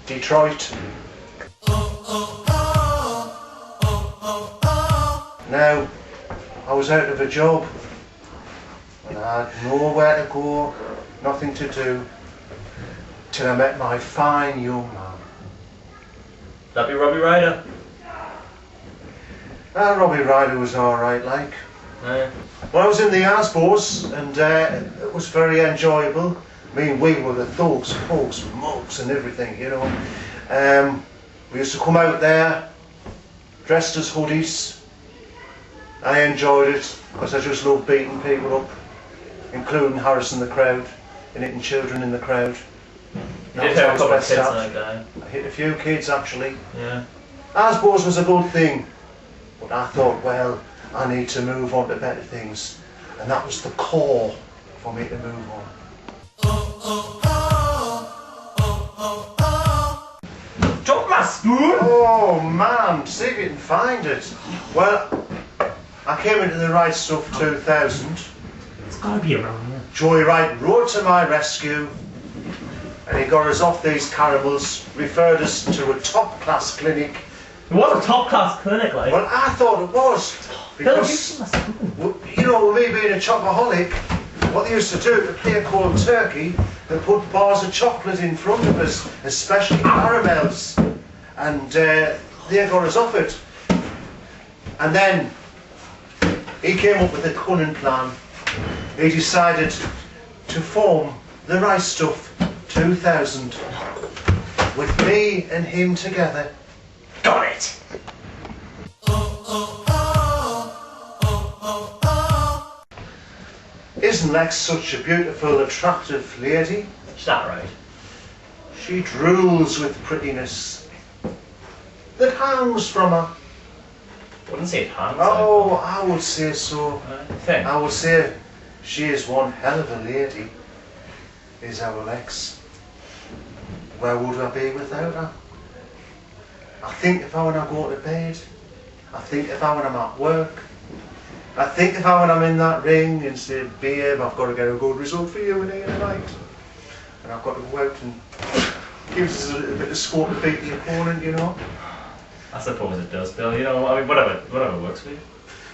Detroit. Now, I was out of a job and I had nowhere to go, nothing to do, till I met my fine young man. That be Robbie Ryder? Robbie Ryder was alright, like. Yeah. Well, I was in the Asbos and it was very enjoyable. I mean, we were the thugs, folks, mugs and everything, you know. We used to come out there, dressed as hoodies. I enjoyed it, because I just love beating people up, including Morrison the crowd, and hitting children in the crowd. You did have a couple of kids like that. I hit a few kids, actually. Yeah. Asbos was a good thing, but I thought, well, I need to move on to better things, and that was the core for me to move on. Drop my spoon! Oh man, see if you can find it. Well, I came into the Right Stuff 2000. It's gotta be around here. Joey Wright rode to my rescue, and he got us off these caramels, referred us to a top-class clinic. It was a top-class clinic, like. Well, I thought it was, because, you know, me being a chocoholic, what they used to do to play cold turkey, they put bars of chocolate in front of us, especially caramels, and they got us off it. And then he came up with a cunning plan. He decided to form the Right Stuff 2000 with me and him together. Got it! Isn't Lex such a beautiful, attractive lady? Is that right? She drools with prettiness that hangs from her. Wouldn't say it hangs. Oh, I would say so. Thing. I would say she is one hell of a lady, is our Lex. Where would I be without her? I think if I when I go to bed, I think if I when I'm at work, I think if I when I'm in that ring and say, babe, I've got to get a good result for you in here tonight, and I've got to go out and gives us a little bit of scope to beat the opponent, you know. I suppose it does, Bill. You know, I mean, whatever works for you.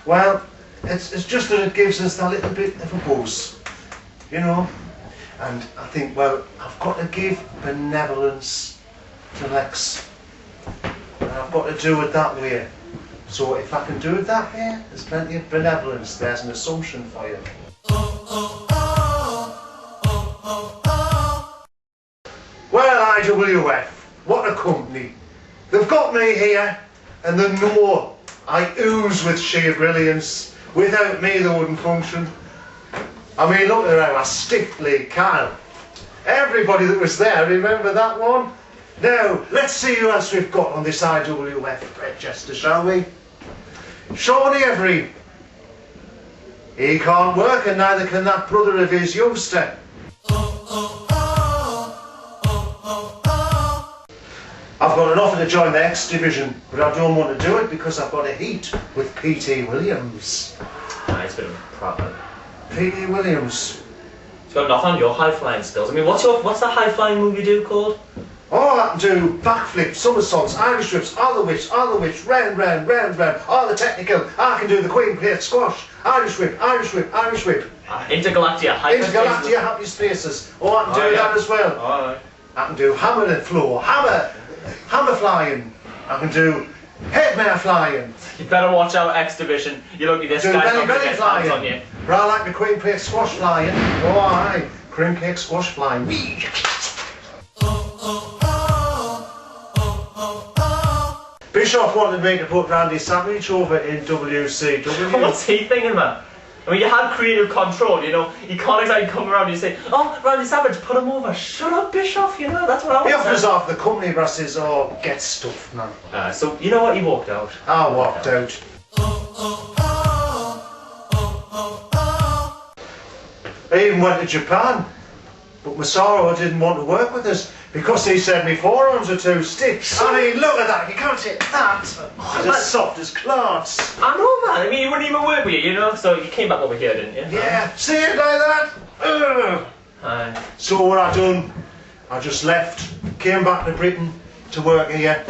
Well, it's just that it gives us that little bit of a buzz, you know. And I think, well, I've got to give benevolence to Lex. And I've got to do it that way. So if I can do it that way, there's plenty of benevolence. There's an assumption for you. Well, IWF, what a company. They've got me here, and they know I ooze with sheer brilliance. Without me, they wouldn't function. I mean, look at how I stiffly can. Everybody that was there, remember that one? Now, let's see who else we've got on this IWF register, shall we? Shawnee Every. He can't work, and neither can that brother of his, youngster. I've got an offer to join the X division, but I don't want to do it because I've got a heat with P.T. Williams. Nice bit of a proper. P.T. Williams. It's got nothing on your high-flying skills. I mean, what's the high-flying move you do called? Oh, I can do backflips, somersaults, Irish whips, all the whips, round, all the technical. I can do the Queen plate squash, Irish whip. Intergalactia, happy spaces. Oh, I can do that as well. Alright. I can do hammer and floor, hammer flying. I can do headmare flying. You better watch out, X Division. You're lucky this guy's not going to get hands on you. But I like the Queen plate squash flying. Oh, aye. Cream cake squash flying. Bischoff wanted me to put Randy Savage over in WCW. What's he thinking, man? I mean, you had creative control, you know. You can't exactly come around and say, oh, Randy Savage, put him over. Shut up, Bischoff, you know, that's what I want. He offers off the company, but I says, oh, get stuffed, man. So, you know what, he walked out. I walked out. I even went to Japan, but Masaru didn't want to work with us because he said me forearms are too stiff. I mean, look at that, you can't say that. It's as soft as glass. I know, man. I mean, he wouldn't even work with you, you know? So you came back over here, didn't you? Yeah, see it like that? Aye. So what I done, I just left, came back to Britain to work here,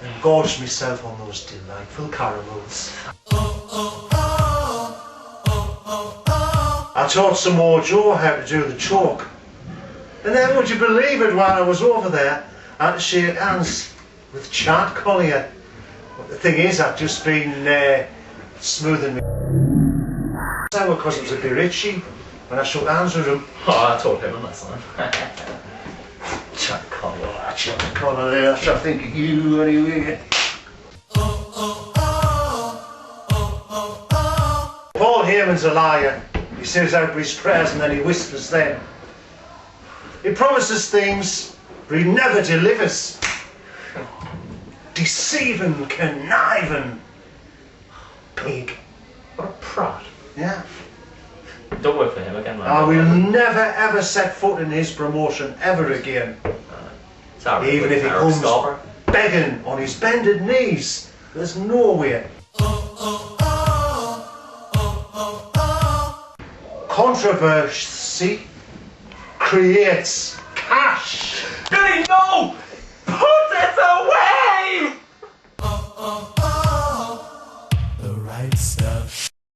and gorged myself on those delightful caramels. I taught some more Joe how to do the chalk. And then, would you believe it, while I was over there, I had to shake hands with Chad Collier. But the thing is, I've just been smoothing me sour because it was a bit itchy when I shook hands with him. Oh, I told him on that song. Chad Collier, Chad Collier, I shall think of you anyway. Paul Heyman's a liar. He says out his prayers and then he whispers them. He promises things, but he never delivers. Deceiving, conniving pig. What a prat. Yeah. Don't work for him again, man. I will never ever set foot in his promotion ever again. Sorry, even if he comes begging on his bended knees. There's no way. Controversy creates cash. Billy, no! Put it away!